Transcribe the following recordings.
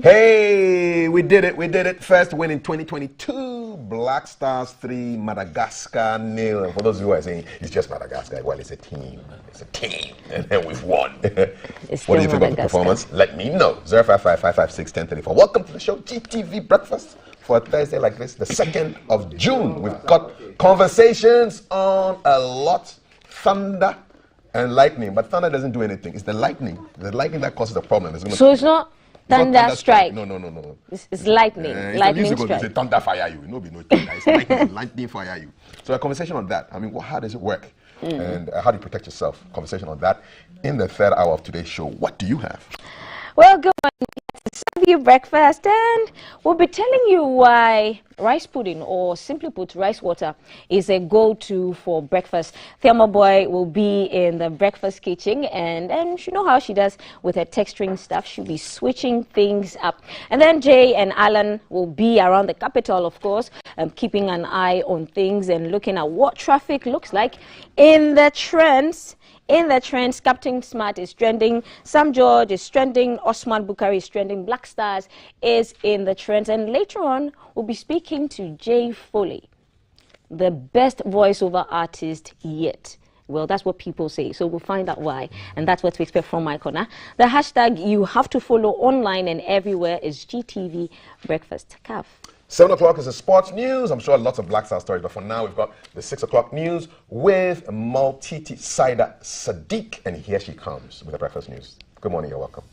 Hey, we did it. First win in 2022. Black Stars 3, Madagascar 0. And for those who are saying it's just Madagascar, well, it's a team. And then we've won. What do you think of the performance? Let me know. 055-556-1034. Welcome to the show, GTV Breakfast. For a Thursday like this, the 2nd of June. We've got conversations on a lot. Thunder and lightning. But thunder doesn't do anything. It's the lightning. The lightning that causes the problem. So it's not thunder strike. No. It's lightning. Lightning strike. Say thunder fire you. No, thunder. It's lightning fire you. So a conversation on that. I mean, how does it work? And how do you protect yourself? Conversation on that in the third hour of today's show. What do you have? Well, good morning. Serve you breakfast, and we'll be telling you why rice pudding, or simply put, rice water, is a go-to for breakfast. Thelma Boy will be in the breakfast kitchen, and you know how she does with her texturing stuff. She'll be switching things up. And then Jay and Alan will be around the capital, of course, keeping an eye on things and looking at what traffic looks like in the trends. Captain Smart is trending, Sam George is trending, Osman Bukhari is trending, Black Stars is in the trends. And later on, we'll be speaking to Jay Foley, the best voiceover artist yet. Well, that's what people say, so we'll find out why. And that's what to expect from my corner. The hashtag you have to follow online and everywhere is GTV Breakfast. Kaf. 7 o'clock is the sports news. I'm sure lots of Black Star stories, but for now we've got the 6 o'clock news with Maltiti Saida Sadiq, and here she comes with the breakfast news. Good morning, you're welcome.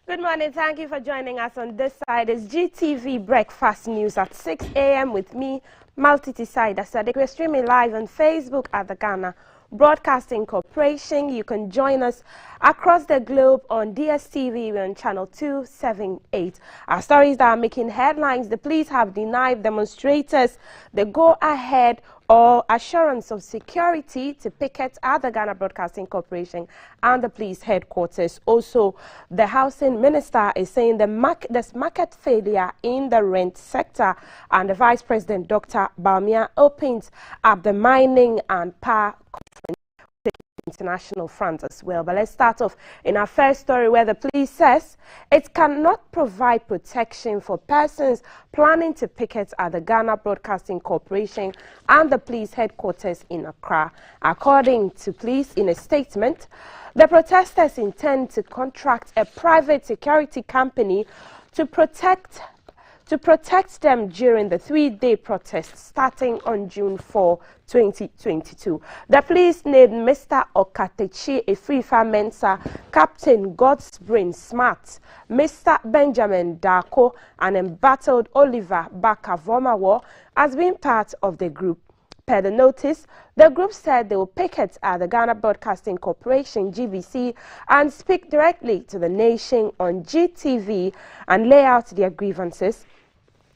Good morning. Thank you for joining us on this side. It's GTV Breakfast News at 6 a.m. with me, Maltiti Saida Sadiq. We're streaming live on Facebook at the Ghana Broadcasting Corporation. You can join us across the globe on DSTV. We're on channel 278. Our stories that are making headlines: the police have denied demonstrators the go-ahead or assurance of security to picket at the Ghana Broadcasting Corporation and the police headquarters. Also, the housing minister is saying there's market failure in the rent sector, and the Vice President, Dr. Bawumia, opens up the mining and power conference international front as well. But let's start off in our first story, where the police says it cannot provide protection for persons planning to picket at the Ghana Broadcasting Corporation and the police headquarters in Accra. According to police in a statement, the protesters intend to contract a private security company to protect them during the 3-day protest starting on June 4, 2022. The police named Mr. Okatechi Efrifa Mensah, Captain Godsbrain Smart, Mr. Benjamin Darko, and embattled Oliver Bakavomawo as being part of the group. Per the notice, the group said they will picket at the Ghana Broadcasting Corporation, GBC, and speak directly to the nation on GTV and lay out their grievances.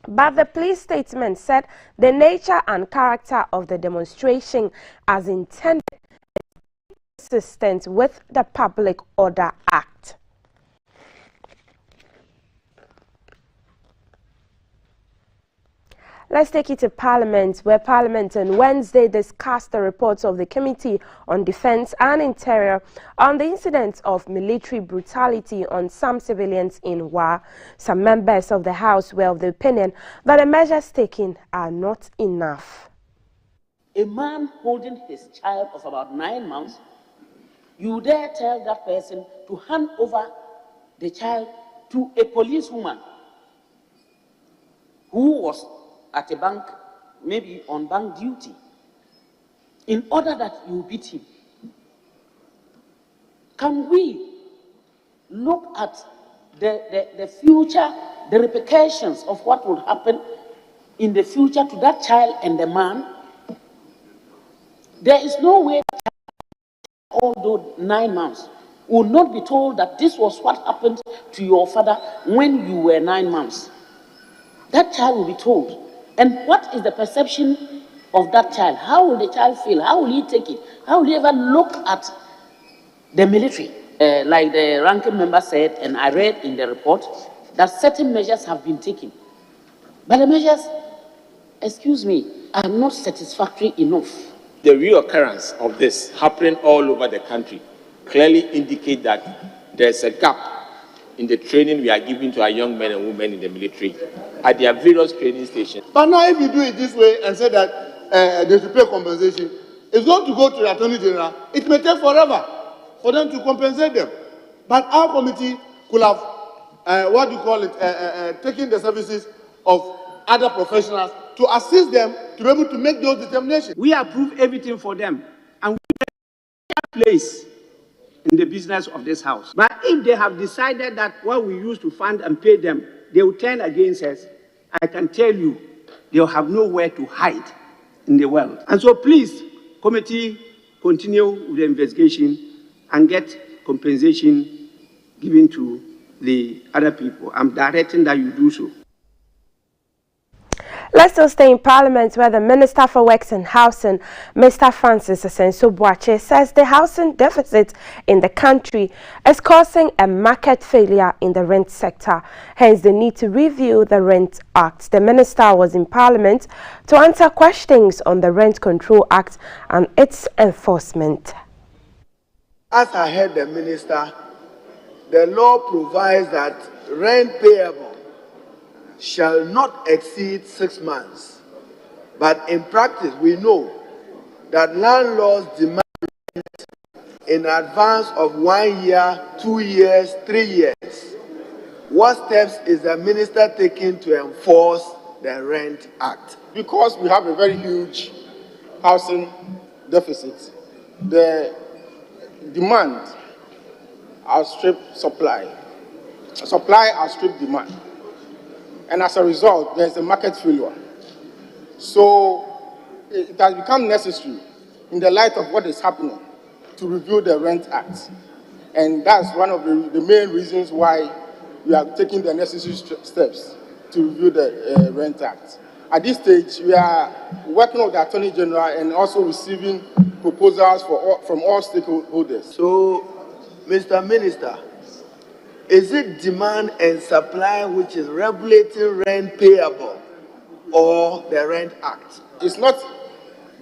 But the police statement said the nature and character of the demonstration as intended is consistent with the Public Order Act. Let's take you to Parliament, where Parliament on Wednesday discussed the reports of the Committee on Defence and Interior on the incident of military brutality on some civilians in Wa. Some members of the House were of the opinion that the measures taken are not enough. A man holding his child of about 9 months, you dare tell that person to hand over the child to a policewoman who was at a bank, maybe on bank duty, in order that you beat him. Can we look at the future, the repercussions of what will happen in the future to that child and the man? There is no way that, although 9 months, will not be told that this was what happened to your father when you were 9 months. That child will be told. And what is the perception of that child, how will the child feel? How will he take it? How will he ever look at the military? Like the ranking member said, and I read in the report, that certain measures have been taken. But the measures, excuse me, are not satisfactory enough. The reoccurrence of this happening all over the country clearly indicate that there's a gap in the training we are giving to our young men and women in the military at their various training stations. But now if you do it this way and say that they should pay compensation, it's going to go to the Attorney General. It may take forever for them to compensate them. But our committee could have, taken the services of other professionals to assist them to be able to make those determinations. We approve everything for them, and we have a place in the business of this house. But if they have decided that what we use to fund and pay them, they will turn against us, I can tell you, they'll have nowhere to hide in the world. And so please, committee, continue with the investigation and get compensation given to the other people. I'm directing that you do so. Let's still stay in Parliament, where the Minister for Works and Housing, Mr. Francis Asenso-Boakye, says the housing deficit in the country is causing a market failure in the rent sector. Hence, the need to review the Rent Act. The Minister was in Parliament to answer questions on the Rent Control Act and its enforcement. As I heard the Minister, the law provides that rent payable shall not exceed 6 months. But in practice, we know that landlords demand rent in advance of 1 year, 2 years, 3 years. What steps is the Minister taking to enforce the Rent Act? Because we have a very huge housing deficit, the demand outstrips supply. Supply outstrips demand. And as a result, there's a market failure. So it has become necessary, in the light of what is happening, to review the Rent Act. And that's one of the main reasons why we are taking the necessary steps to review the Rent Act. At this stage, we are working with the Attorney General and also receiving proposals from all stakeholders. So, Mr. Minister, is it demand and supply which is regulating rent payable or the Rent Act? It's not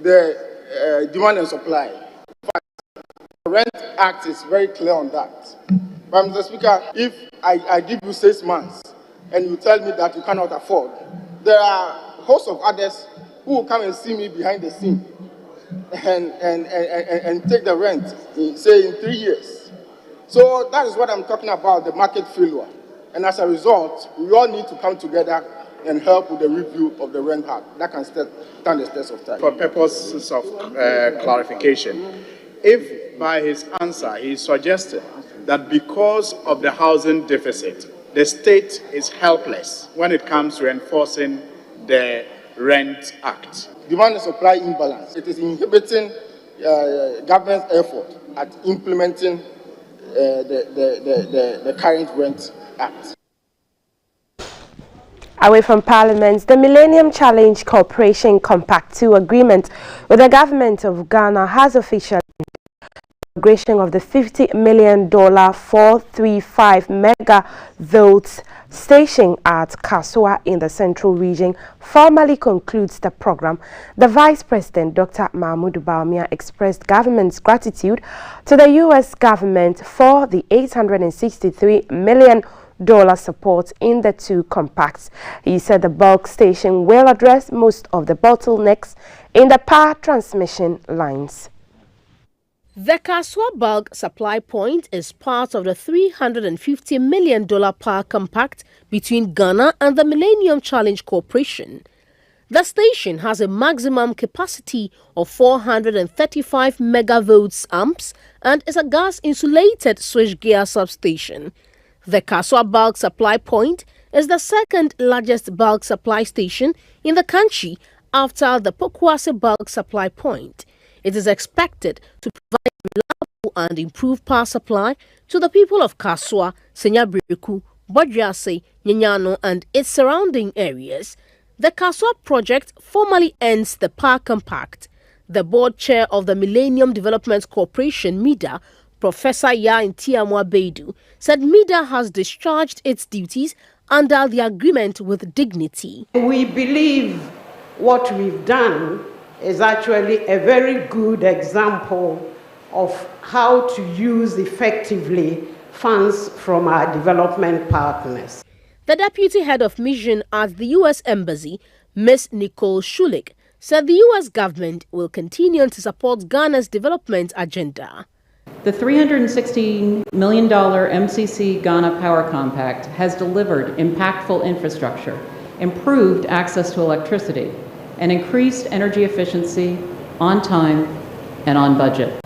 the demand and supply. In fact, the Rent Act is very clear on that. But Mr. Speaker, if I give you 6 months and you tell me that you cannot afford, there are a host of others who will come and see me behind the scene and take the rent, say in 3 years. So that is what I'm talking about, the market failure. And as a result, we all need to come together and help with the review of the Rent Act. That can stand the test of time. For purposes of clarification, if by his answer he suggested that because of the housing deficit, the state is helpless when it comes to enforcing the Rent Act. Demand and supply imbalance. It is inhibiting government's effort at implementing the current Rent Act. Away from Parliament, the Millennium Challenge Corporation Compact 2 agreement with the government of Ghana has officially inauguration of the $50 million 435 megavolts station at Kafui in the Central Region formally concludes the program. The Vice President, Dr. Mahmoud Bawumia, expressed government's gratitude to the U.S. government for the $863 million support in the two compacts. He said the bulk station will address most of the bottlenecks in the power transmission lines. The Kafui bulk supply point is part of the $350 million power compact between Ghana and the Millennium Challenge Corporation. The station has a maximum capacity of 435 megavolts amps and is a gas-insulated switchgear substation. The Kafui bulk supply point is the second largest bulk supply station in the country after the Pokuase bulk supply point. It is expected to provide reliable and improved power supply to the people of Kafui, Senyabreku, Bodjase, Nyanyano and its surrounding areas. The Kaswa project formally ends the Power Compact. The board chair of the Millennium Development Corporation, MIDA, Professor Yain Tiamwa Beidu, said MIDA has discharged its duties under the agreement with dignity. We believe what we've done is actually a very good example of how to use effectively funds from our development partners. The deputy head of mission at the U.S. Embassy, Ms. Nicole Schulich, said the U.S. government will continue to support Ghana's development agenda. The $316 million MCC Ghana Power Compact has delivered impactful infrastructure, improved access to electricity, and increased energy efficiency on time and on budget.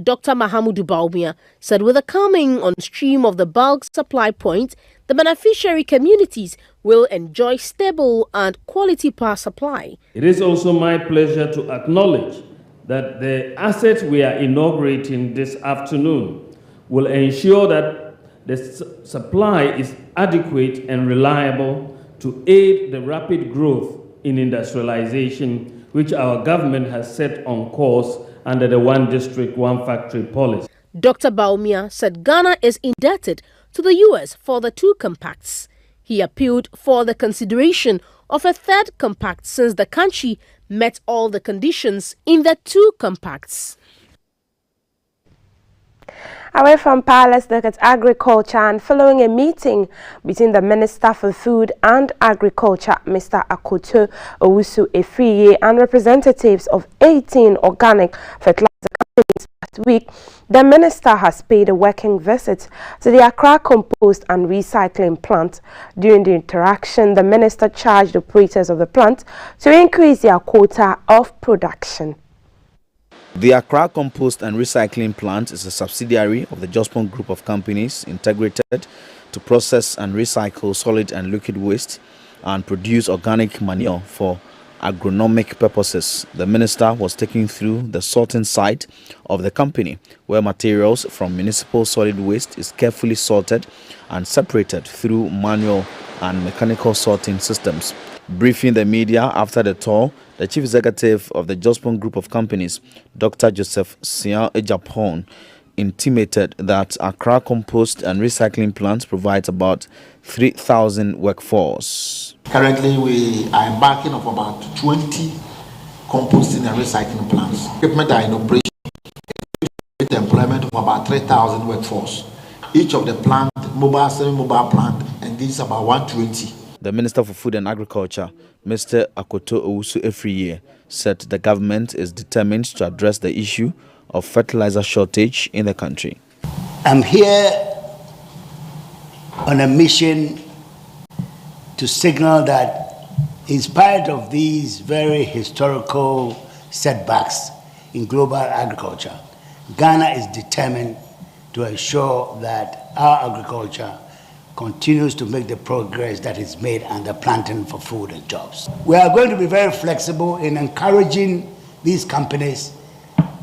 Dr. Mahamudu Baumia said with the coming on stream of the bulk supply point, the beneficiary communities will enjoy stable and quality power supply. It is also my pleasure to acknowledge that the assets we are inaugurating this afternoon will ensure that the supply is adequate and reliable to aid the rapid growth in industrialization, which our government has set on course under the One District, One Factory policy. Dr. Baumia said Ghana is indebted to the U.S. for the two compacts. He appealed for the consideration of a third compact since the country met all the conditions in the two compacts. Away from power, let's look at agriculture. And following a meeting between the Minister for Food and Agriculture, Mr. Akoto Owusu Efriye, and representatives of 18 organic fertilizer companies last week, the minister has paid a working visit to the Accra Compost and Recycling Plant. During the interaction, the minister charged operators of the plant to increase their quota of production. The Accra Compost and Recycling Plant is a subsidiary of the Jospon Group of companies integrated to process and recycle solid and liquid waste and produce organic manure for agronomic purposes. The minister was taken through the sorting site of the company, where materials from municipal solid waste is carefully sorted and separated through manual and mechanical sorting systems. Briefing the media after the tour, the chief executive of the Jospon Group of companies, Dr. Joseph Sian Ejapon, intimated that Accra Compost and Recycling Plant provides about 3,000 workforce. Currently, we are embarking on about 20 composting and recycling plants. Equipment are in operation with the employment of about 3,000 workforce. Each of the plant, mobile, semi-mobile plant, and this is about 120. The Minister for Food and Agriculture, Mr. Akoto Owusu Efriye, said the government is determined to address the issue of fertilizer shortage in the country. I'm here on a mission to signal that in spite of these very historical setbacks in global agriculture, Ghana is determined to ensure that our agriculture continues to make the progress that is made under planting for food and jobs. We are going to be very flexible in encouraging these companies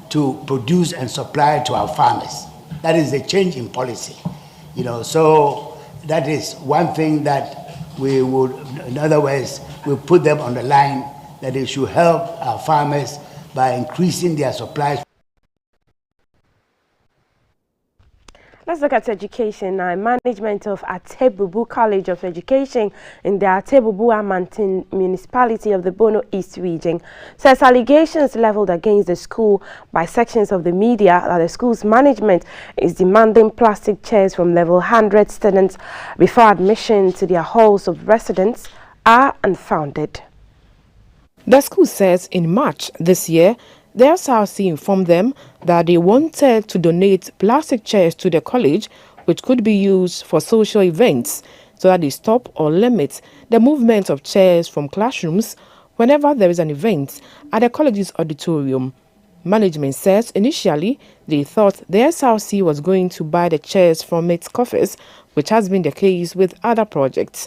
to produce and supply to our farmers. That is a change in policy, so that is one thing that we would, in other words, we put them on the line that they should help our farmers by increasing their supplies. Let's look at education now. Management of Atebubu College of Education in the Atebubu Amantin municipality of the Bono East region says allegations leveled against the school by sections of the media that the school's management is demanding plastic chairs from level 100 students before admission to their halls of residence are unfounded. The school says in March this year, the SRC informed them that they wanted to donate plastic chairs to the college, which could be used for social events, so that they stop or limit the movement of chairs from classrooms whenever there is an event at the college's auditorium. Management says initially they thought the SRC was going to buy the chairs from its coffers, which has been the case with other projects.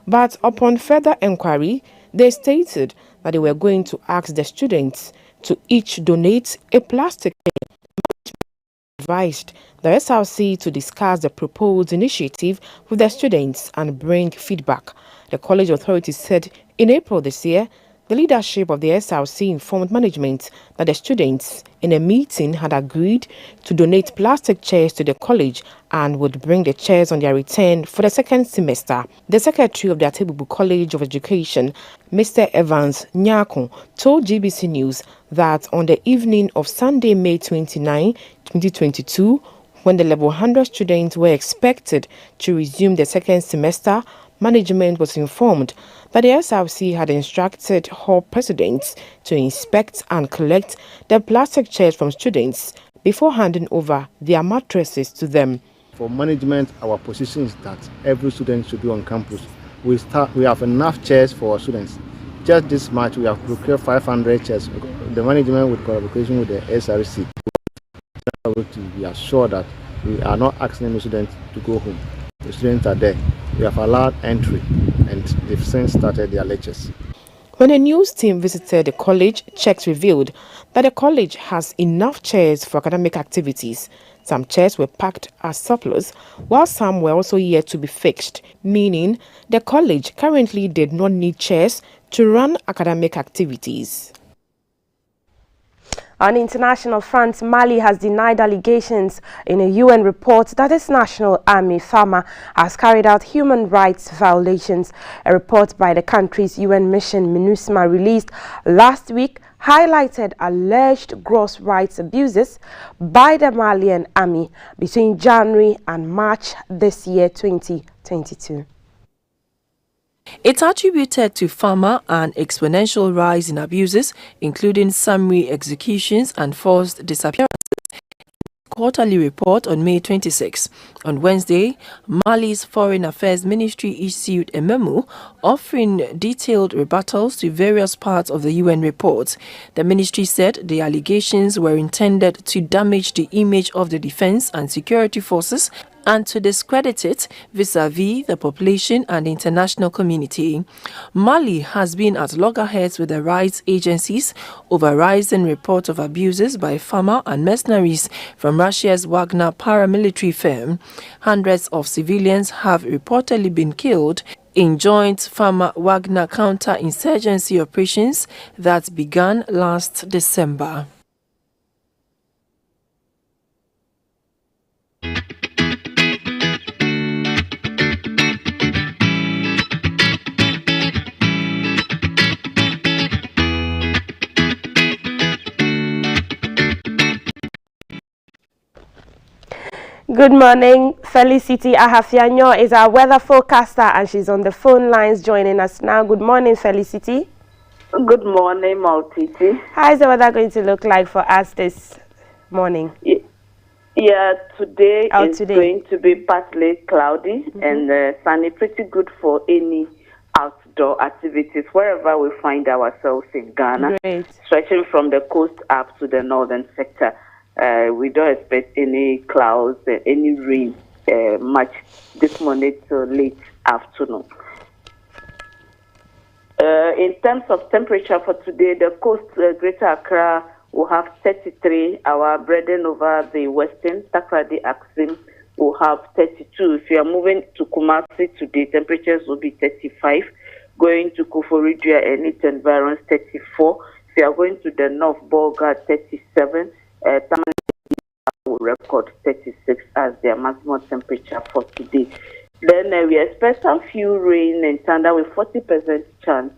But upon further inquiry, they stated that they were going to ask the students to each donate a plastic chair. advised the SRC to discuss the proposed initiative with the students and bring feedback. The college authorities said in April this year, the leadership of the SRC informed management that the students in a meeting had agreed to donate plastic chairs to the college and would bring the chairs on their return for the second semester. The secretary of the Atebubu College of Education, Mr. Evans Nyako, told GBC News that on the evening of Sunday, May 29, 2022, when the level 100 students were expected to resume the second semester, management was informed that the SRC had instructed hall presidents to inspect and collect the plastic chairs from students before handing over their mattresses to them. For management, our position is that every student should be on campus. We have enough chairs for our students. Just this March, we have procured 500 chairs. The management, with collaboration with the SRC, we are sure that we are not asking any students to go home. The students are there. We have allowed entry, and they've since started their lectures. When a news team visited the college, checks revealed that the college has enough chairs for academic activities. Some chairs were packed as surplus, while some were also yet to be fixed, meaning the college currently did not need chairs to run academic activities. On international front, Mali has denied allegations in a UN report that its national army, FAMA, has carried out human rights violations. A report by the country's UN mission, MINUSMA, released last week highlighted alleged gross rights abuses by the Malian army between January and March this year, 2022. It attributed to FAMA an exponential rise in abuses, including summary executions and forced disappearances. Quarterly report on May 26. On Wednesday, Mali's Foreign Affairs Ministry issued a memo offering detailed rebuttals to various parts of the UN report. The ministry said the allegations were intended to damage the image of the defense and security forces and to discredit it vis-à-vis the population and the international community. Mali has been at loggerheads with the rights agencies over rising reports of abuses by FAMA and mercenaries from Russia's Wagner paramilitary firm. Hundreds of civilians have reportedly been killed in joint FAMA-Wagner counter-insurgency operations that began last December. Good morning, Felicity Ahafianyo is our weather forecaster and she's on the phone lines joining us now. Good morning, Felicity. Good morning, Maltiti. How is the weather going to look like for us this morning? Yeah, today is going to be partly cloudy and sunny, pretty good for any outdoor activities wherever we find ourselves in Ghana. Great. Stretching from the coast up to the northern sector. We don't expect any clouds, any rain much this morning till late afternoon. In terms of temperature for today, the coast, Greater Accra, will have 33. Our brethren over the western, Takrady, Axim, will have 32. If you are moving to Kumasi today, temperatures will be 35. Going to Koforidua and its environs, 34. If you are going to the North Bolga, 37. Will record 36 as their maximum temperature for today. Then we expect some few rain and thunder with 40% chance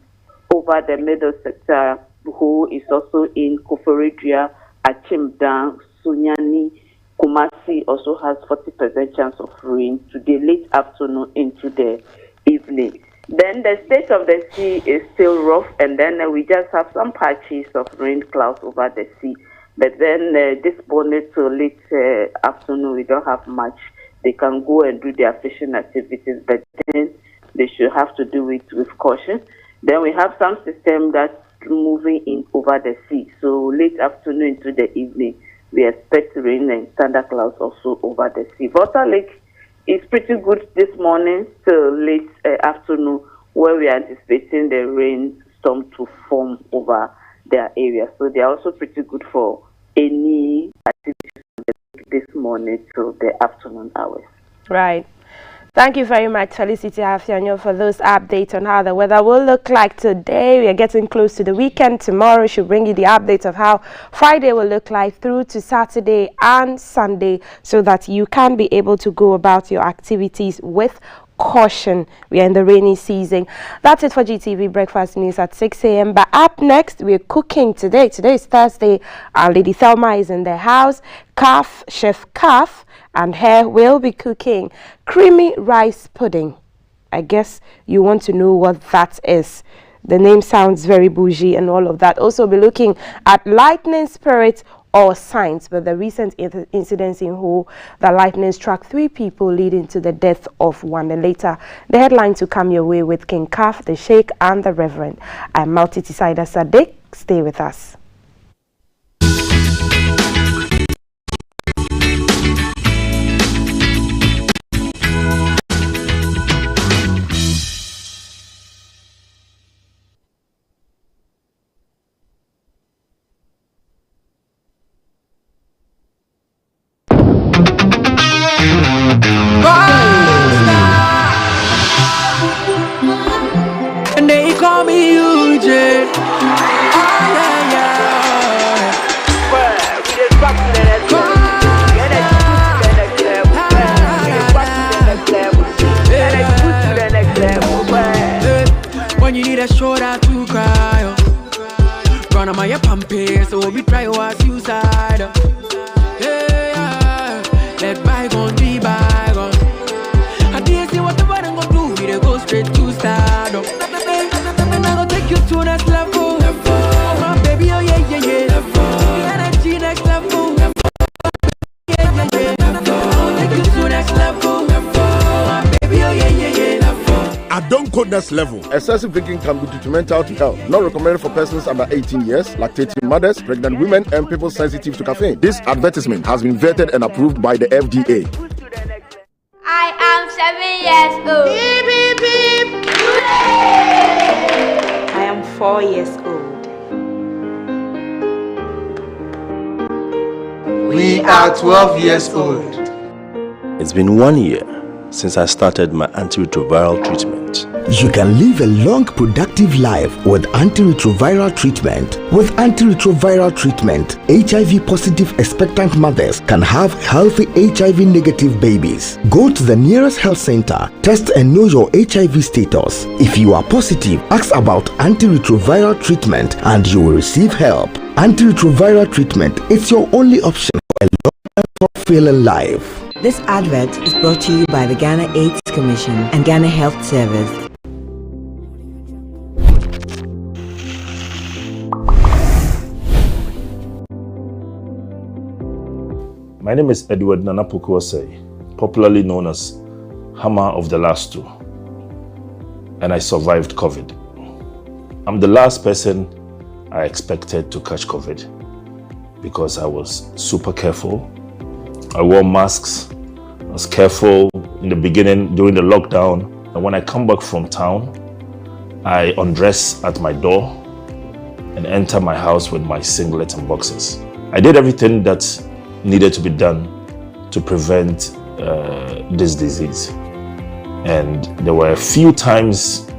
over the middle sector, who is also in Koforidua, Achimdan, Sunyani, Kumasi also has 40% chance of rain today, late afternoon into the evening. Then the state of the sea is still rough, and then we just have some patches of rain clouds over the sea. But then this morning to late afternoon, we don't have much. They can go and do their fishing activities, but then they should have to do it with caution. Then we have some system that's moving in over the sea. So late afternoon to the evening, we expect rain and thunder clouds also over the sea. Volta Lake is pretty good this morning till late afternoon, where we are anticipating the rainstorm to form over their area. So they are also pretty good for any activities this morning to the afternoon hours. Right. Thank you very much, Felicity Afianyo, for those updates on how the weather will look like today. We are getting close to the weekend. Tomorrow should bring you the updates of how Friday will look like through to Saturday and Sunday, so that you can be able to go about your activities with caution. We are in the rainy season. That's it for GTV Breakfast News at 6 a.m. But up next, we're cooking today. Today is Thursday. Our Lady Thelma is in the house. Chef Kaf and her will be cooking creamy rice pudding. I guess you want to know what that is. The name sounds very bougie and all of that. Also be looking at lightning spirit or signs, but the recent incidents in Ho, the lightning struck 3 people, leading to the death of 1. And later, the headline to come your way with King Kaf, the Sheikh, and the Reverend. I'm Multi-Decider Sadiq. Stay with us. And they call me UJ. When you need a shoulder to cry, run on my pampas, so we try our suicide. Let bygone be bygone. I didn't see what the button gonna do. We dey go straight to stardom. And I gonna take you to next level. Oh my baby, oh yeah yeah yeah. The energy next level. Yeah yeah yeah. I'll take you to next level. Oh my baby, oh yeah yeah yeah. I don't code next level. Excessive drinking can be detrimental to health. Not recommended for persons under 18 years, lactating mothers, pregnant women, and people sensitive to caffeine. This advertisement has been vetted and approved by the FDA. I am 7 years old. Beep, beep, beep. I am 4 years old. We are 12 years old. It's been 1 year since I started my antiretroviral treatment. You can live a long, productive life with antiretroviral treatment. With antiretroviral treatment, HIV-positive expectant mothers can have healthy HIV-negative babies. Go to the nearest health center, test and know your HIV status. If you are positive, ask about antiretroviral treatment and you will receive help. Antiretroviral treatment is your only option for a long and fulfilling life. This advert is brought to you by the Ghana AIDS Commission and Ghana Health Service. My name is Edward Nanapuku Osei, popularly known as Hammer of the Last Two, and I survived COVID. I'm the last person I expected to catch COVID because I was super careful. I wore masks, I was careful in the beginning during the lockdown, and when I come back from town, I undress at my door and enter my house with my singlet and boxers. I did everything that needed to be done to prevent this disease. And there were a few times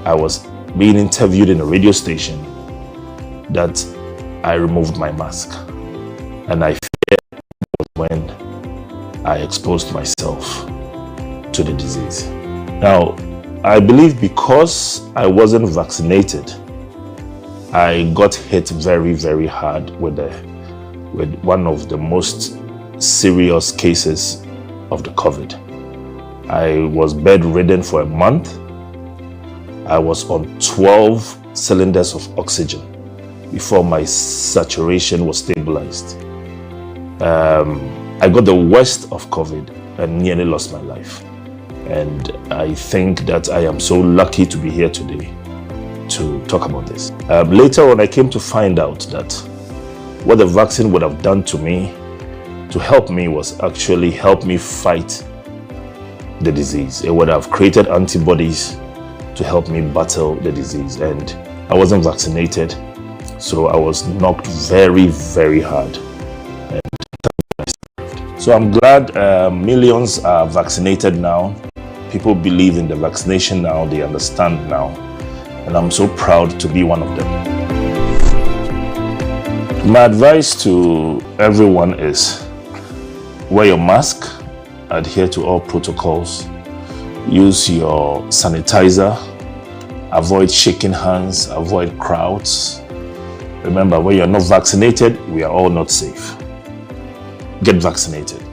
I was being interviewed in a radio station that I removed my mask. And I fear was when I exposed myself to the disease. Now, I believe because I wasn't vaccinated, I got hit very, very hard with one of the most serious cases of the COVID. I was bedridden for a month. I was on 12 cylinders of oxygen before my saturation was stabilized. I got the worst of COVID and nearly lost my life. And I think that I am so lucky to be here today to talk about this. Later on, I came to find out that what the vaccine would have done to me, to help me, was actually help me fight the disease. It would have created antibodies to help me battle the disease. And I wasn't vaccinated, so I was knocked very, very hard. And I survived. So I'm glad millions are vaccinated now. People believe in the vaccination now, they understand now. And I'm so proud to be one of them. My advice to everyone is wear your mask, adhere to all protocols, use your sanitizer, avoid shaking hands, avoid crowds. Remember, when you're not vaccinated, we are all not safe. Get vaccinated.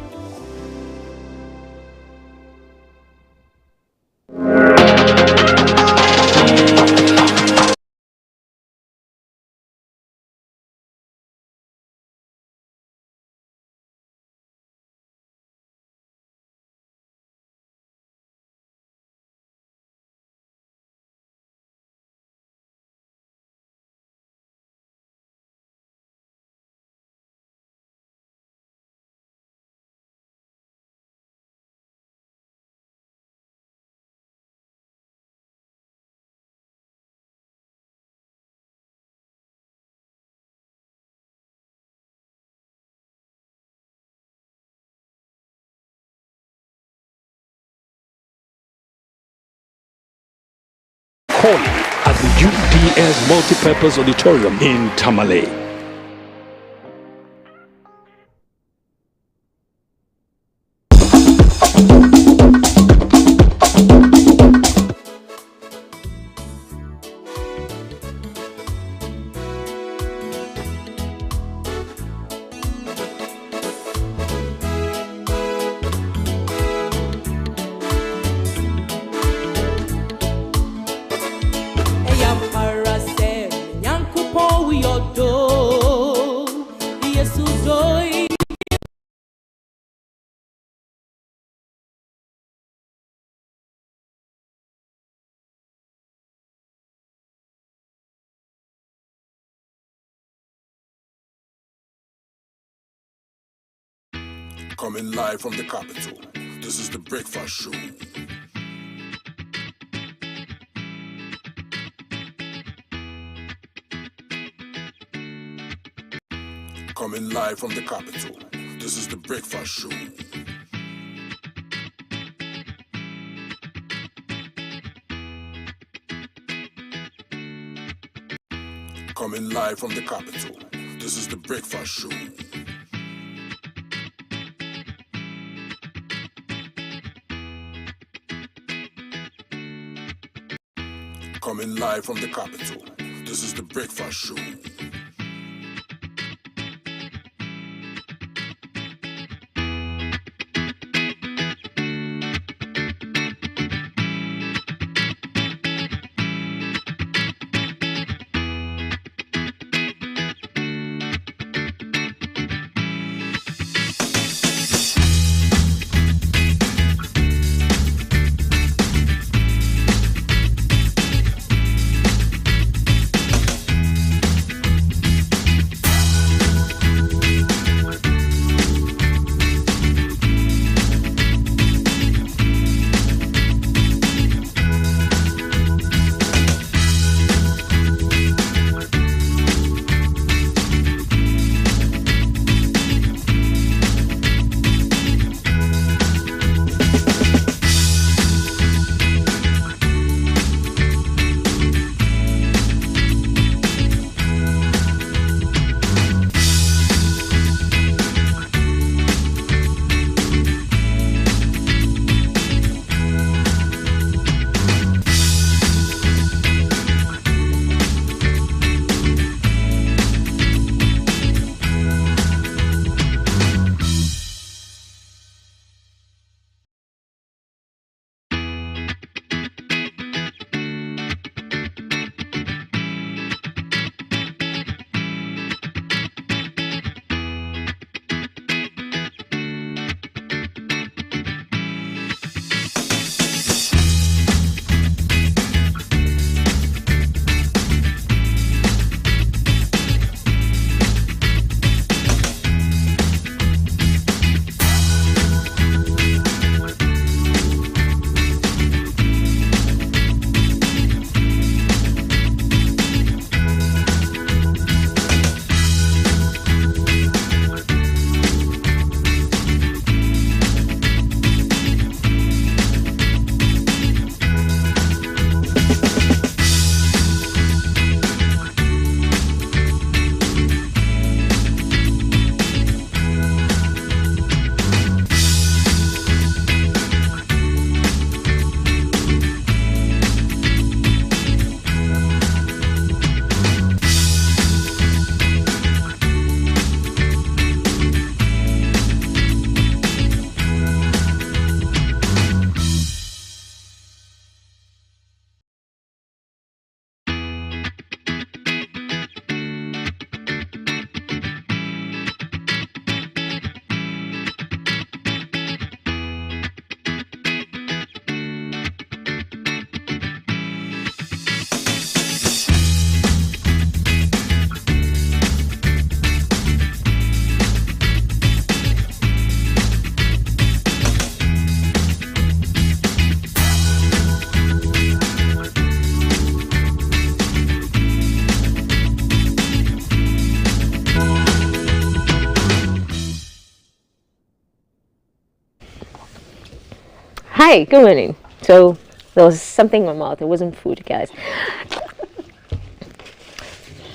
Calling at the UDS Multipurpose Auditorium in Tamale. Coming live from the capital, this is the Breakfast Show. Coming live from the capital, this is the Breakfast Show. Coming live from the capital, this is the Breakfast Show. Coming live from the capital, this is the Breakfast Show. Hi, good morning. So there was something in my mouth. It wasn't food, guys.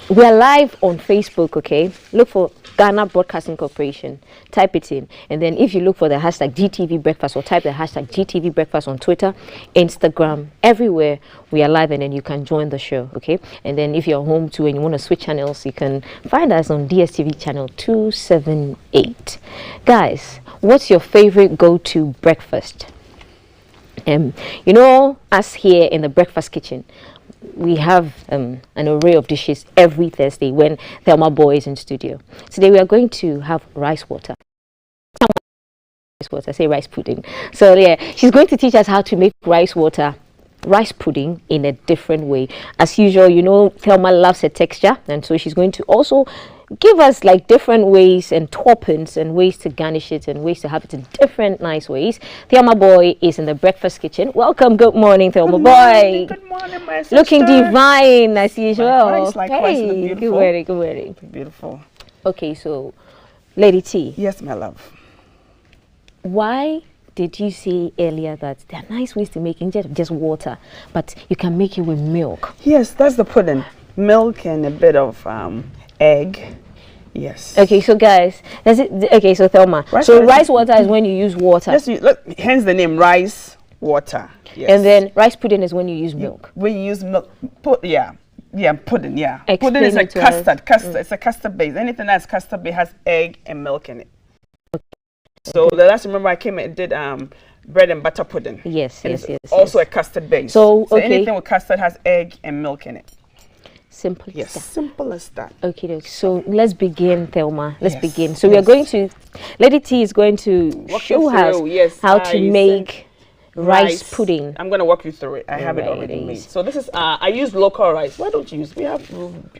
We are live on Facebook, okay? Look for Ghana Broadcasting Corporation. Type it in. And then if you look for the hashtag GTV Breakfast or type the hashtag GTV Breakfast on Twitter, Instagram, everywhere, we are live and then you can join the show, okay? And then if you're home too and you want to switch channels, you can find us on DSTV channel 278. Guys, what's your favorite go-to breakfast? You know, us here in the breakfast kitchen, we have an array of dishes every Thursday when Thelma Boy is in studio. Today we are going to have rice water. I say rice pudding. So yeah, she's going to teach us how to make rice pudding in a different way. As usual, you know, Thelma loves her texture, and so she's going to also give us like different ways and toppings and ways to garnish it and ways to have it in different nice ways. Thelma Boy is in the breakfast kitchen. Welcome, good morning, Thelma Boy. Good morning, my sister. Looking divine as usual. Likewise, hey, good morning, good morning. Beautiful. Okay, so Lady T. Yes, my love. Why did you say earlier that there are nice ways to make it, just water, but you can make it with milk? Yes, that's the pudding. Milk and a bit of egg. Yes. Okay, so guys, okay, so Thelma. Rice water is when you use water. Yes, hence the name rice water. Yes. And then rice pudding is when you use milk. When you use milk, pudding. Yeah. Pudding is a custard. It's a custard base. Anything that's custard base has egg and milk in it. Okay. So the last remember I came and did bread and butter pudding. Yes, and yes. Also a custard base. So anything with custard has egg and milk in it. Simple. Yes, simple as that. Okay, so let's begin, Thelma. Let's begin. So we are going to, Lady T is going to show us how to make rice pudding. I'm going to walk you through it. I have it already made. So this is, I use local rice. Why don't you use, we have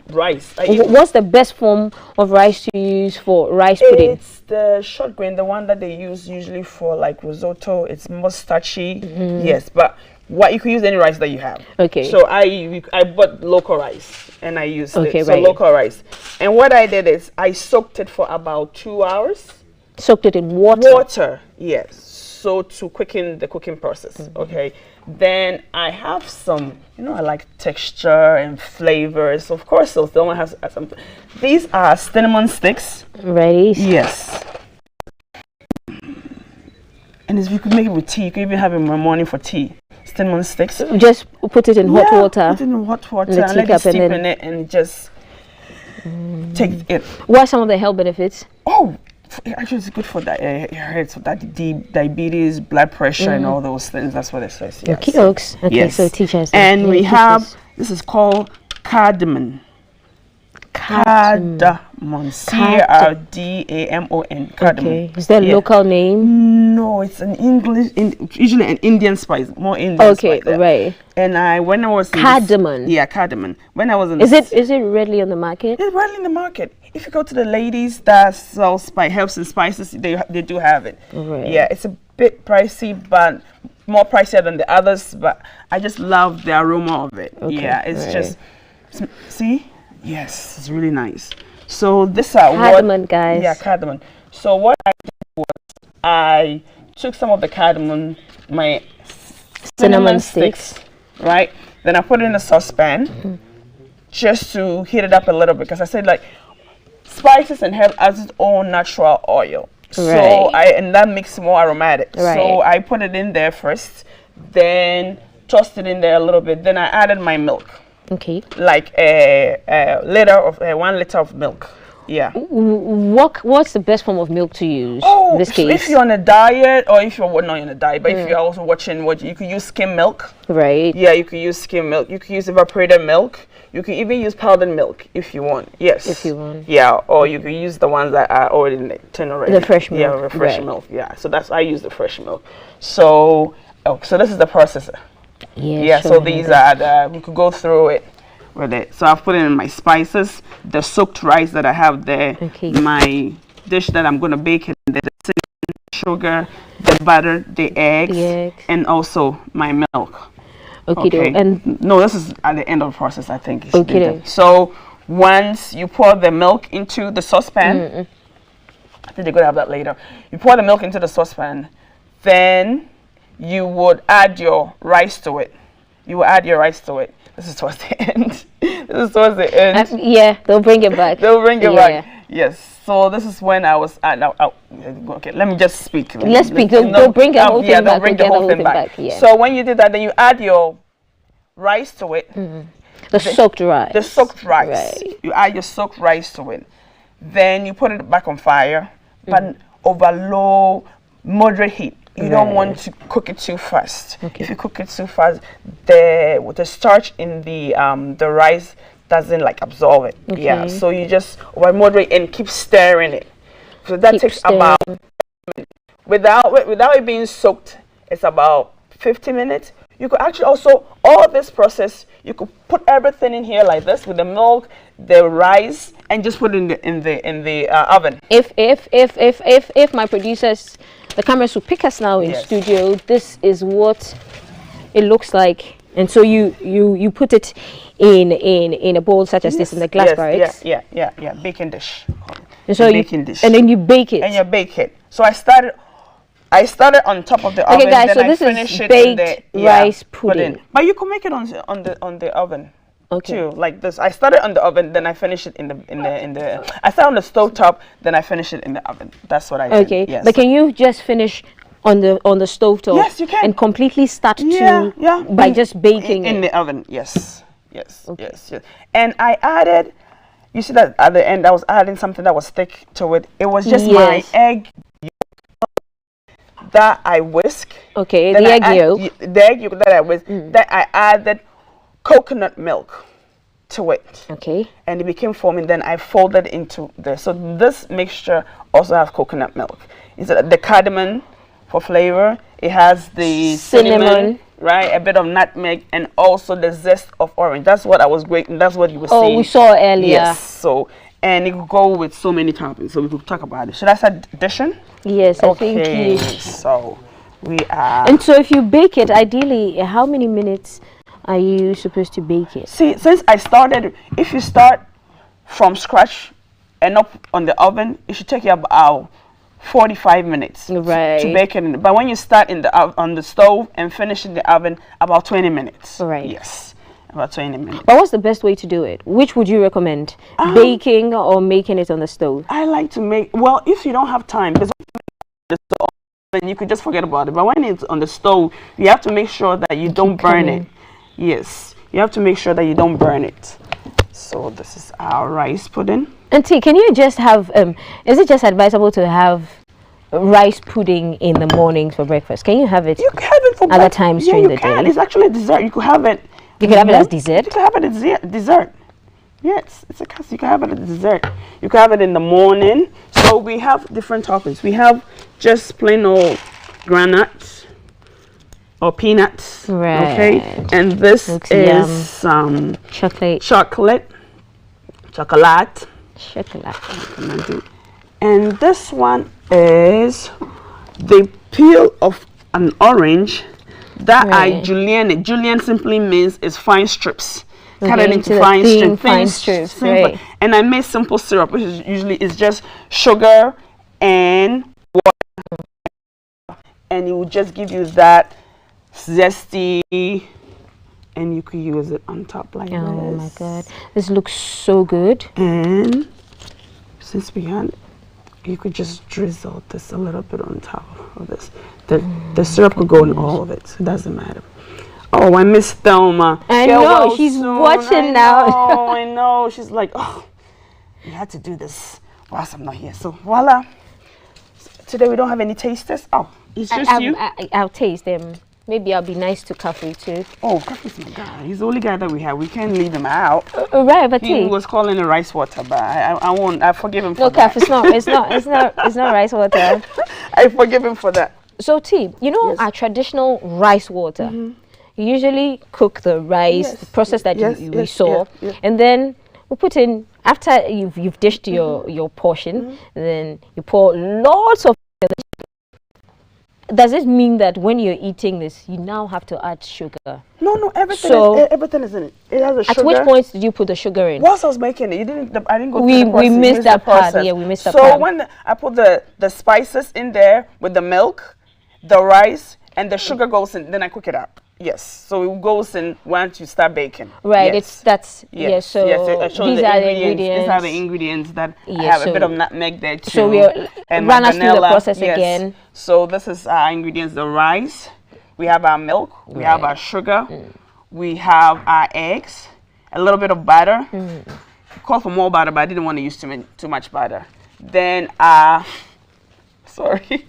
rice. What's the best form of rice to use for rice pudding? It's the short grain, the one that they use usually for like risotto. It's more starchy. Yes, but you can use any rice that you have. Okay. So I bought local rice and I used it. So local rice. And what I did is I soaked it for about 2 hours. Soaked it in water? Water, yes. So to quicken the cooking process, okay. Then I have some, you know, I like texture and flavors. Of course, so Thelma has some. These are cinnamon sticks. Ready? Yes. And if you could make it with tea, you could even have it in the morning for tea. Cinnamon sticks. Just put it in hot water. Put it in hot water and let it steep in it and just take it. What are some of the health benefits? Oh, actually it's good for that. So that diabetes, blood pressure, and all those things. That's what it says. Yes. Okay, yes. So teach us. And we have this is called cardamom. Cardamom. C-A-R-D-A-M-O-N. Cardamom. Okay. Is that a local name? No, it's an English, usually an Indian spice, more Indian spice. Okay, right. And when I was cardamom. Cardamom. When I was in is it readily on the market? It's readily in the market. If you go to the ladies that sell herbs and spices, they do have it. Right. Yeah, it's a bit pricey, but more pricier than the others. But I just love the aroma of it. Okay, yeah, it's just see. Yes, it's really nice. So this are cardamom, guys. Yeah, cardamom. So what I did was I took some of the cardamom, my cinnamon sticks, right? Then I put it in a saucepan just to heat it up a little bit because I said like spices and herbs has its own natural oil. So and that makes it more aromatic. So I put it in there first, then tossed it in there a little bit. Then I added my milk. Okay. Like a liter of 1 liter of milk. Yeah. What's the best form of milk to use? Oh, in this case? If you're on a diet, or if you're not on a diet, but if you're also watching what you could use skim milk. Right. Yeah, you could use skim milk. You could use evaporated milk. You can even use powdered milk if you want. Yes. If you want. Yeah, or you can use the ones that are already in the tin already. The fresh milk. Yeah, the fresh milk. Yeah. So I use the fresh milk. So so this is the processor. Yeah. So these are we could go through it. With it. So I've put in my spices, the soaked rice that I have there, my dish that I'm going to bake, and the cinnamon, sugar, the butter, the eggs, and also my milk. Okay. And no, this is at the end of the process, I think. Okay. So once you pour the milk into the saucepan, I think they're going to have that later. You pour the milk into the saucepan, then you would add your rice to it. You will add your rice to it. This is towards the end. This is towards the end. Yeah, they'll bring it back. They'll bring it back. Yes. So this is when I was at. Okay, let me just speak. Let's speak. They'll bring the whole thing back. They'll bring the whole thing back. Yeah. So when you do that, then you add your rice to it. The soaked rice. The soaked rice. Right. You add your soaked rice to it. Then you put it back on fire, but over low, moderate heat. You don't want to cook it too fast. If you cook it too fast, the starch in the rice doesn't like absorb it. Yeah. So you just over moderate and keep stirring it. So that takes about without it being soaked, it's about 50 minutes. You could actually also all this process. You could put everything in here like this with the milk, the rice, and just put it in the oven. If my producers, the cameras will pick us now in studio, this is what it looks like, and so you put it in a bowl such as this in the glass barracks. Yeah, baking dish. And so baking dish. And then you bake it. And you bake it. So I started on top of the oven. Okay, guys. Then So I this finish is baked it in the, rice pudding. But you can make it on the oven. Too, like this. I started on the oven, then I finish it in the. I started on the stove top, then I finish it in the oven. That's what I did. Okay, yes. but can you just finish on the stove top? Yes, you can. And completely start by just baking in the oven. Yes. And I added. You see that at the end, I was adding something that was thick to it. It was just my egg that I whisk. Okay, the egg yolk. The egg yolk that I whisk. That I added coconut milk to it. Okay. And it became foaming. Then I folded into this. So this mixture also has coconut milk. It's the cardamom for flavor. It has the cinnamon, right? A bit of nutmeg, and also the zest of orange. That's what I was grating. That's what you were seeing. Oh, we saw earlier. Yes. So, and it could go with so many toppings. So we could talk about it. Should I start dishing? Yes, okay. I think you. So we are. And so if you bake it, ideally, how many minutes are you supposed to bake it? See, since I started, if you start from scratch and up on the oven, it should take you about 45 minutes to bake it. But when you start on the stove and finish in the oven, about 20 minutes. Right. Yes, about 20 minutes. But what's the best way to do it? Which would you recommend? Baking or making it on the stove? I like to make, well, if you don't have time, because you could just forget about it. But when it's on the stove, you have to make sure that you don't burn it. Yes, you have to make sure that you don't burn it. So this is our rice pudding. Auntie, can you just have, is it just advisable to have rice pudding in the mornings for breakfast? Can you have it? You can have it for other times during the day? It's actually a dessert. You could have it. You can have it as dessert? You can have it as dessert. Yes, it's a cast. You can have it as dessert. You can have it in the morning. So we have different toppings. We have just plain old granuts or peanuts. Right. Okay. And this is chocolate. And this one is the peel of an orange that I julienne. Julienne simply means is fine strips. Cut it into fine strips. Right. And I made simple syrup, which is usually is just sugar and water, and it will just give you that zesty, and you could use it on top like this. Oh my god, this looks so good. And since we had, you could just drizzle this a little bit on top of this. The syrup could go in all of it, so it doesn't matter. Oh, I miss Thelma. I know, she's watching now. I know. She's like, oh, you had to do this whilst I'm not here. So voila. Today we don't have any tasters. Oh, it's just you. I'll taste them. Maybe I'll be nice to Kafui too. Oh, Kafui's my guy. He's the only guy that we have. We can't leave him out. Right, but he was calling it rice water, but I won't. I forgive him for no, that. No, Kaf, it's not rice water. I forgive him for that. So T, you know our traditional rice water. You usually cook the rice, the process that we saw, and then we put in, after you've dished your portion, and then you pour lots of. Does it mean that when you're eating this, you now have to add sugar? No, everything is in it. It has a sugar. At which point did you put the sugar in? Whilst I was making it, I didn't go through the process. We missed that part. Yeah, we missed that part. So when I put the spices in there with the milk, the rice, and the sugar goes in. Then I cook it up. Yes, so it goes in once you start baking. Right, yes. So these are the ingredients. These are the ingredients that have a bit of nutmeg there too. So we'll run us through the process again. So this is our ingredients: the rice, we have our milk, we have our sugar, we have our eggs, a little bit of butter. Call for more butter, but I didn't want to use too much butter. Then sorry.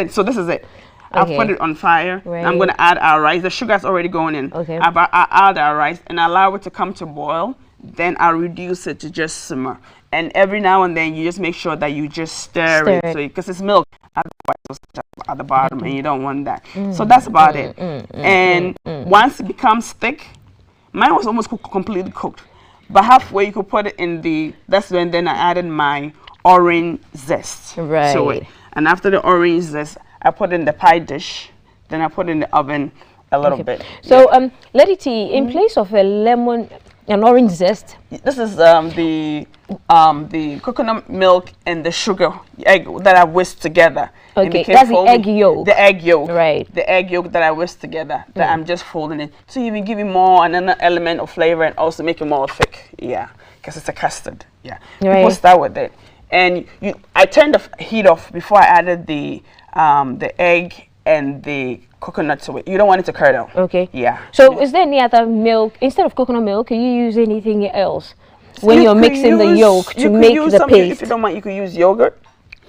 So this is it. I'll put it on fire. Right. I'm going to add our rice. The sugar's already going in. Okay. I add our rice and allow it to come to boil. Then I'll reduce it to just simmer. And every now and then you just make sure that you just stir it. So because it's milk, otherwise it's at the bottom, and you don't want that. So that's about it. And once it becomes thick, mine was almost completely cooked. But halfway you could put it in that's when then I added my orange zest to it. And after the orange zest, I put in the pie dish, then I put in the oven a little bit. So, Lady T, in place of a lemon and orange zest, this is the coconut milk and the sugar egg that I whisked together. Okay, that's the egg yolk. The egg yolk, right? The egg yolk that I whisked together. That I'm just folding it, so you will give it more another element of flavor and also make it more thick. Yeah, because it's a custard. Yeah, people start with it, and I turned the heat off before I added the egg and the coconut to it. You don't want it to curdle. Okay. Yeah. So is there any other milk instead of coconut milk? Can you use anything else when you're mixing the yolk to make the paste? If you don't mind, you can use yogurt.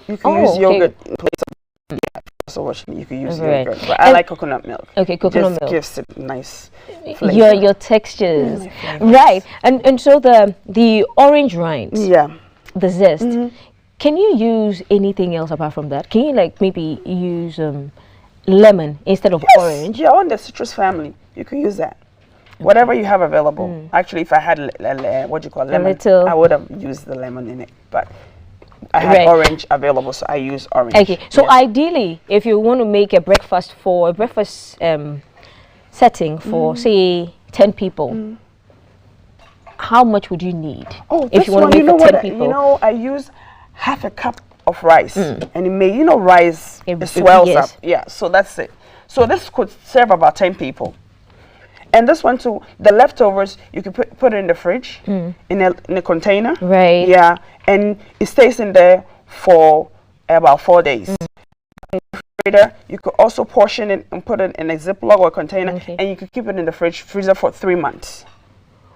You can use yogurt in place of so you can use yogurt. But I like coconut milk. Okay, coconut milk gives it nice flavor. Your textures. Right. And so the orange rinds. Yeah. The zest. Can you use anything else apart from that? Can you maybe use lemon instead of orange? Yeah, on the citrus family, you can use that. Whatever you have available. Actually, if I had lemon, I would have used the lemon in it. But I had orange available, so I use orange. Okay, so ideally, if you want to make a breakfast setting for say 10 people, how much would you need? If you want to make for 10 people? I use half a cup of rice, and it may, rice it swells up. Yeah, so that's it. So this could serve about 10 people. And this one too, the leftovers you can put it in the fridge in a container. Right. Yeah, and it stays in there for about 4 days. In the refrigerator, you could also portion it and put it in a Ziploc or container, and you could keep it in the freezer for 3 months.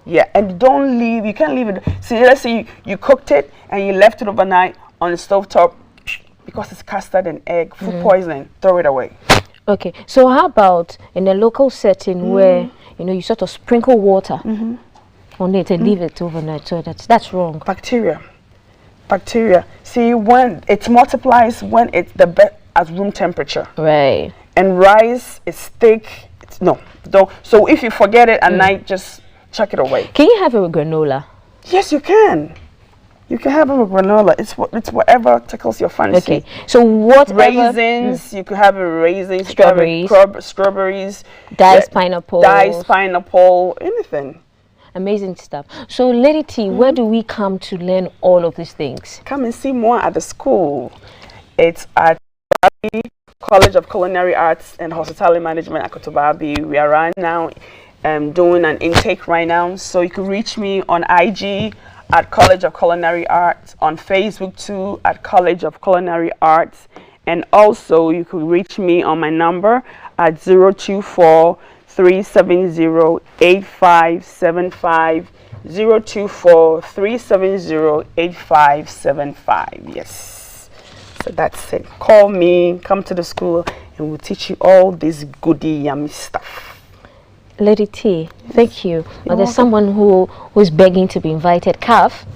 Yeah, and you can't leave it. See, let's say you cooked it and you left it overnight on the stovetop, because it's custard and egg, food poisoning, throw it away. Okay, so how about in a local setting where you sort of sprinkle water on it and leave it overnight? So that's wrong. Bacteria. See, when it multiplies when it's at room temperature. Right. And rice is thick. Don't. So if you forget it at night, just chuck it away. Can you have it with granola? Yes, you can. You can have it with granola. It's whatever tickles your fancy. Okay. So whatever. Raisins. You could have raisins. Strawberries. Diced pineapple. Anything. Amazing stuff. So, Lady T, where do we come to learn all of these things? Come and see more at the school. It's at College of Culinary Arts and Hospitality Management at Kotobabi. We are right now doing an intake right now. So you can reach me on IG at College of Culinary Arts, on Facebook too at College of Culinary Arts, and also you can reach me on my number at 024-370-8575, 024-370-8575. Yes, so that's it. Call me, come to the school, and we'll teach you all this goody yummy stuff. Lady T, thank you. But there's someone who's begging to be invited. Kaf.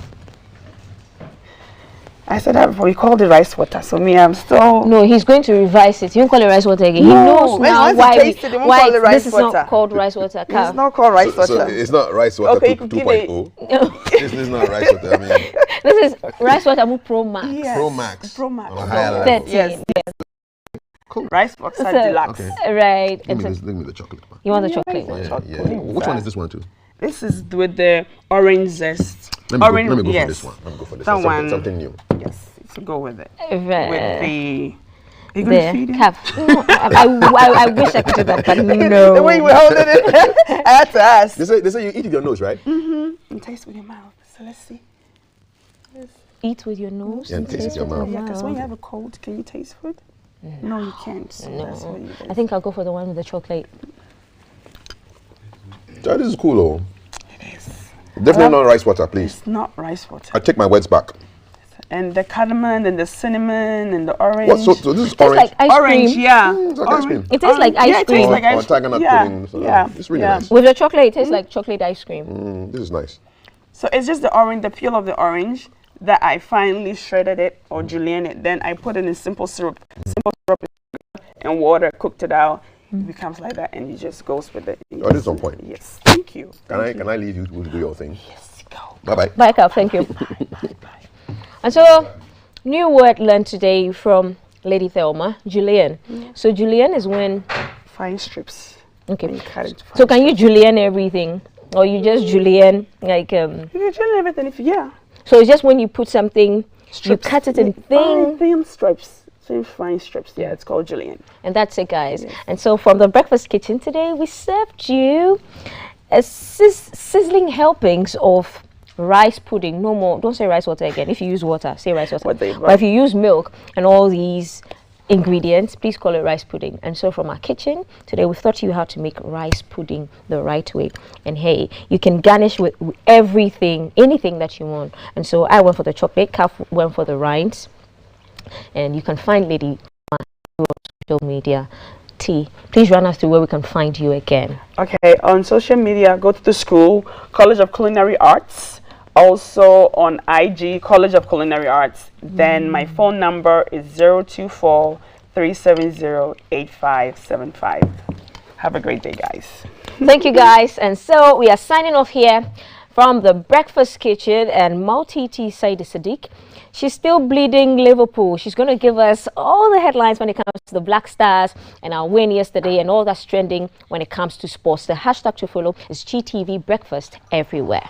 I said that before. You called it rice water, so me, I'm still. No, he's going to revise it. You won't call it rice water again. No, he knows now why this is not called rice water. It's not called rice water. So it's not rice water 2.0. This is not rice water. I mean, this is rice water Pro Max. Yes. Pro Max. Pro Max. On a higher level. 13. Yes. Cool. Rice water deluxe. Okay. Right. Give me the chocolate. You want the chocolate? Yeah. Which one is this one too? This is with the orange zest. Let me go for this one. Let me go for this one. Something new. Yes, so go with it. Right. With the Are you going to feed him? No, I wish I could do that, but no. The way you were holding it, I had to ask. They say you eat with your nose, right? Mm-hmm. And taste with your mouth. So let's see. Eat with your nose? Yeah, and taste with your mouth. Yeah, because when you have a cold, can you taste food? No, you can't. So that's what you do. I think I'll go for the one with the chocolate. This is cool, though. It is. Definitely not rice water, please. It's not rice water. I take my words back. And the cardamom and the cinnamon and the orange. What? So this is orange? Like ice orange, cream. yeah. It's like ice cream. It tastes like ice cream. It tastes like ice cream. It's really nice. With the chocolate, it tastes like chocolate ice cream. This is nice. So it's just the orange, the peel of the orange that I finally shredded it or julienne it. Then I put it in simple syrup and water, cooked it out. It becomes like that, and it just goes with it. Oh, this is on point. Yes, thank you. Can I leave you to do your thing? Yes, go. Bye bye. Bye, Cal. Thank you. And so, new word learned today from Lady Thelma, julienne. So julienne is when fine strips. Okay. So can you julienne everything, or you just julienne like? You can julienne everything So it's just when you put something, strips. You cut it in thin strips. Fine strips, yeah, it's called julienne. And that's it, guys. Yes. And so from the breakfast kitchen today, we served you a sizzling helpings of rice pudding. No more, don't say rice water again. If you use water, say rice water. But if you use milk and all these ingredients, please call it rice pudding. And so from our kitchen today, we've taught you how to make rice pudding the right way. And hey, you can garnish with everything, anything that you want. And so I went for the chocolate, Kaf went for the rinds. And you can find Lady on social media. T, please run us through where we can find you again. Okay, on social media, go to the school, College of Culinary Arts. Also on IG, College of Culinary Arts. Then my phone number is 024-370-8575. Have a great day, guys. Thank you, guys. And so we are signing off here from the Breakfast Kitchen, and Multi-T Saidi Sadiq. She's still bleeding Liverpool. She's going to give us all the headlines when it comes to the Black Stars and our win yesterday and all that's trending when it comes to sports. The hashtag to follow is GTV Breakfast everywhere.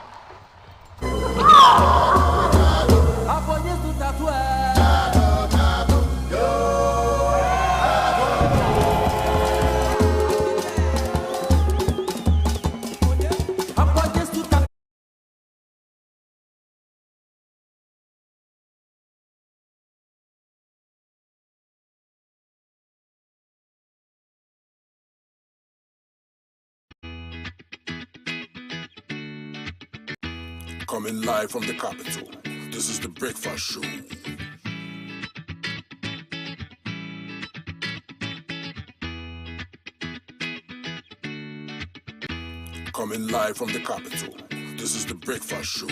Coming live from the capital, this is the Breakfast Show. Coming live from the capital, this is the Breakfast Show.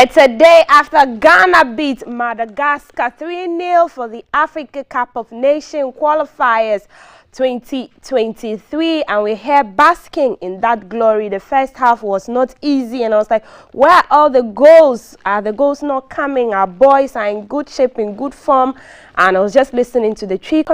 It's a day after Ghana beat Madagascar 3-0 for the Africa Cup of Nations qualifiers 2023, and we're here basking in that glory. The first half was not easy, and I was like, where are all the goals? Are the goals not coming? Our boys are in good shape, in good form. And I was just listening to the tree. It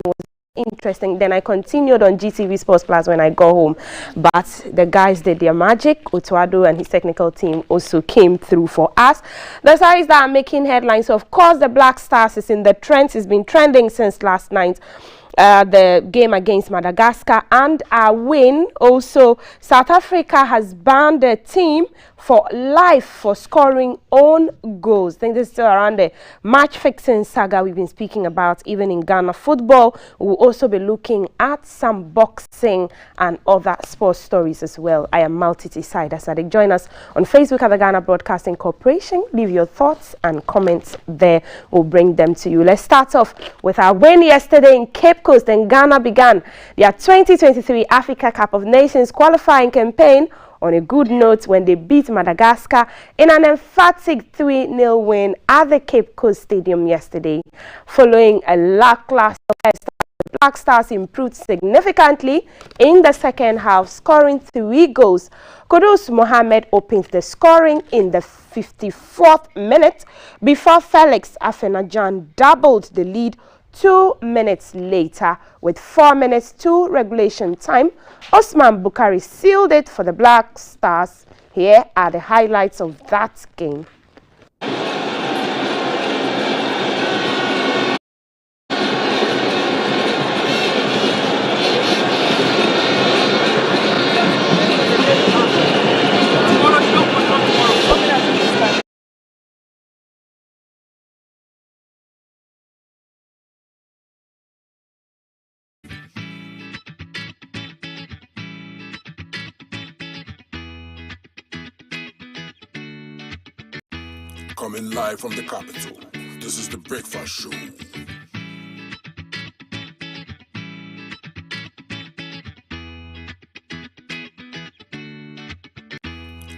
was interesting. Then I continued on GTV Sports Plus when I got home, but the guys did their magic. Otuado and his technical team also came through for us. The stories that are making headlines, of course, the Black Stars is in the trends. It's been trending since last night. The game against Madagascar and our win. Also, South Africa has banned the team for life for scoring own goals. I think this is still around the match fixing saga we've been speaking about, even in Ghana football. We'll also be looking at some boxing and other sports stories as well. I am Maltiti Sadik. Join us on Facebook at the Ghana Broadcasting Corporation. Leave your thoughts and comments there. We'll bring them to you. Let's start off with our win yesterday in Cape Coast. Then Ghana began their 2023 Africa Cup of Nations qualifying campaign on a good note when they beat Madagascar in an emphatic 3-0 win at the Cape Coast Stadium yesterday. Following a lackluster first half, the Black Stars improved significantly in the second half, scoring 3 goals. Kudus Mohammed opened the scoring in the 54th minute before Felix Afenajan doubled the lead 2 minutes later. With 4 minutes to regulation time, Osman Bukhari sealed it for the Black Stars. Here are the highlights of that game. Coming live from the capital, this is the Breakfast Show.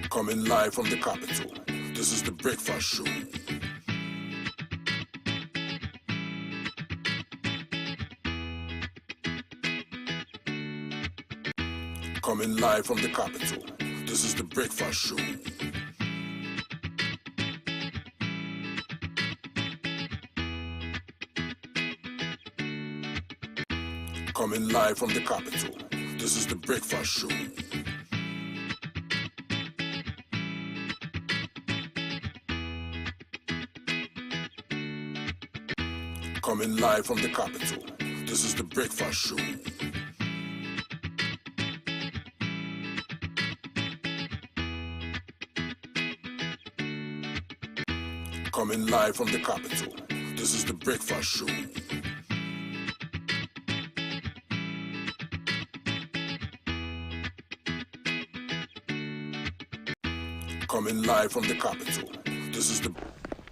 Coming live from the capital, this is the Breakfast Show. Coming live from the capital, this is the Breakfast Show. Coming live from the capital, this is the Breakfast Show. Coming live from the capital, this is the Breakfast Show. Coming live from the capital, this is the Breakfast Show. Coming live from the capital, this is the...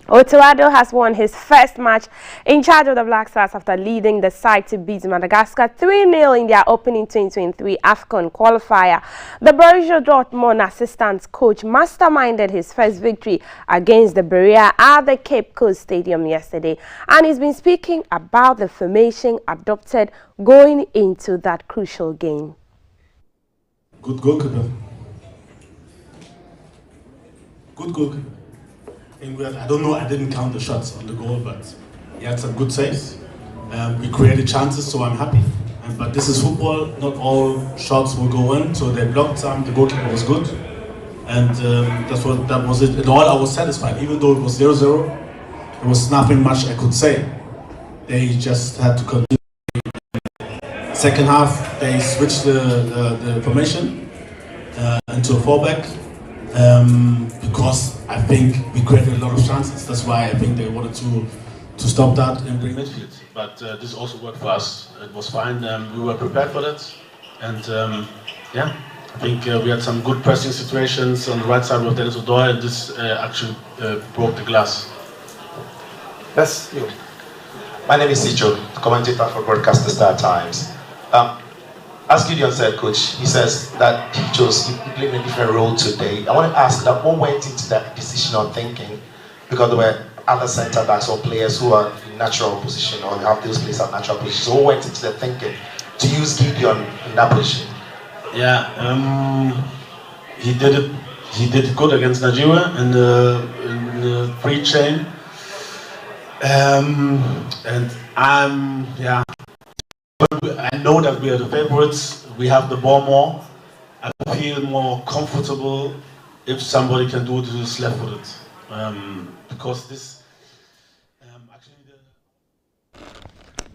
Otuado has won his first match in charge of the Black Stars after leading the side to beat Madagascar 3-0 in their opening 2023 AFCON qualifier. The Borussia Dortmund assistant coach masterminded his first victory against the Berea at the Cape Coast Stadium yesterday, and he's been speaking about the formation adopted going into that crucial game. Good goalkeeper. Good goalkeeper. I don't know, I didn't count the shots on the goal, but he had some good saves. We created chances, so I'm happy. But this is football, not all shots will go in, so they blocked some, the goalkeeper was good. And that was it. In all, I was satisfied. Even though it was 0-0, there was nothing much I could say. They just had to continue. Second half, they switched the formation into a 4-back. Because I think we created a lot of chances. That's why I think they wanted to stop that and bring midfield. But this also worked for us. It was fine. We were prepared for that. And yeah, I think we had some good pressing situations on the right side with Danso, and this actually broke the glass. That's you. My name is Sicho, commentator for Broadcast the Star Times. as Gideon said, Coach, he says that he played a different role today. I want to ask that what went into that decision or thinking, because there were other centre backs or players who are in natural position or have those players at natural position. So what went into the thinking to use Gideon in that position? Yeah, he did it. He did good against Nigeria in the free chain, and yeah. I know that we are the favorites. We have the ball more. I feel more comfortable if somebody can do this left-footed, because this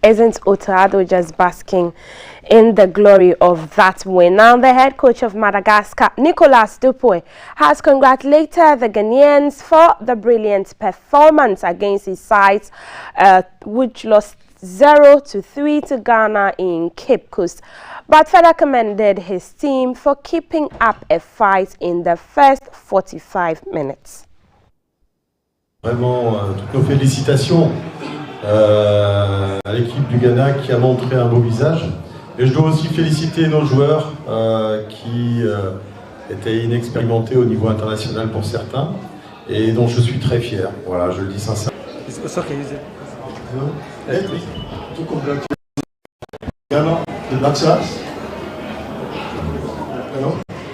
isn't Otado just basking in the glory of that win. Now, the head coach of Madagascar, Nicolas Dupuy, has congratulated the Ghanaians for the brilliant performance against his sides, which lost 0-3 to Ghana in Cape Coast, but further commended his team for keeping up a fight in the first 45 minutes. Vraiment, toutes nos félicitations à l'équipe du Ghana qui a montré un beau visage. Et je dois aussi féliciter nos joueurs qui étaient inexpérimentés au niveau international pour certains et dont je suis très fier. Voilà, je le dis sincèrement. To congratulate Ghana, the Blackstars.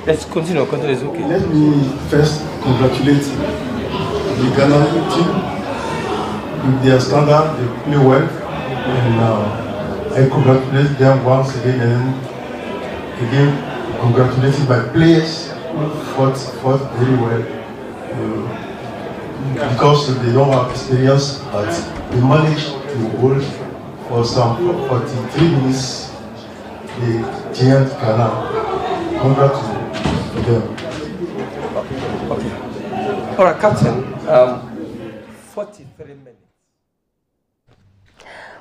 Let's continue, it's okay. Let me first congratulate the Ghana team with their standard, they play well, and I congratulate them once again, and again congratulated by players who fought very well, because they don't have experience, but they managed to hold for some 43 minutes the giant Ghana. Congrats to them. Okay. All right, Captain. 43 minutes.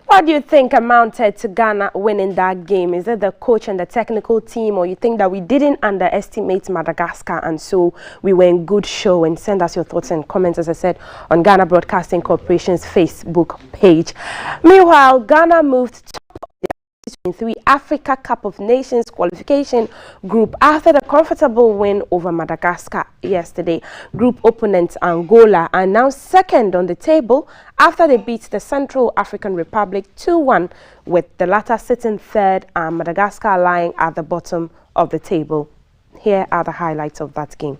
What do you think amounted to Ghana winning that game? Is it the coach and the technical team, or you think that we didn't underestimate Madagascar and so we were in good show? And send us your thoughts and comments, as I said, on Ghana Broadcasting Corporation's Facebook page. Meanwhile, Ghana moved to the 2023 Africa Cup of Nations qualification group after the comfortable win over Madagascar yesterday. Group opponents Angola are now second on the table after they beat the Central African Republic 2-1, with the latter sitting third and Madagascar lying at the bottom of the table. Here are the highlights of that game.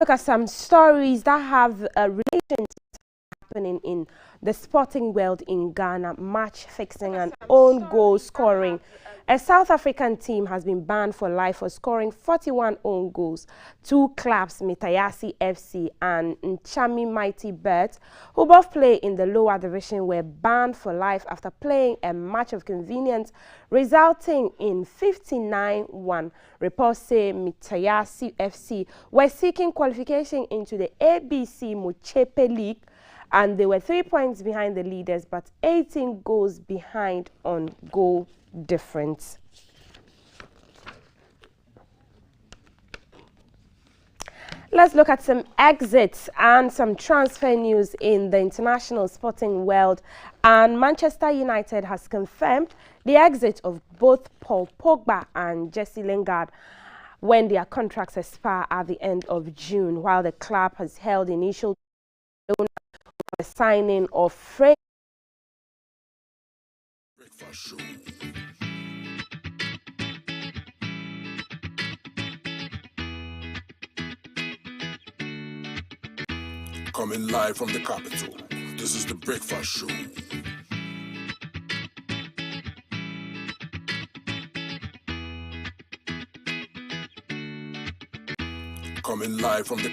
Look at some stories that have a relation to happening in the sporting world in Ghana. Match fixing and own goal scoring. A South African team has been banned for life for scoring 41 own goals. Two clubs, Mitayasi FC and Nchami Mighty Birds, who both play in the lower division, were banned for life after playing a match of convenience, resulting in 59-1. Reports say Mitayasi FC were seeking qualification into the ABC Mochepe League and they were 3 points behind the leaders, but 18 goals behind on goal difference. Let's look at some exits and some transfer news in the international sporting world. And Manchester United has confirmed the exit of both Paul Pogba and Jesse Lingard when their contracts expire at the end of June, while the club has held initial signing of Frank. Coming live from the capital, this is the Breakfast Show. Coming live from the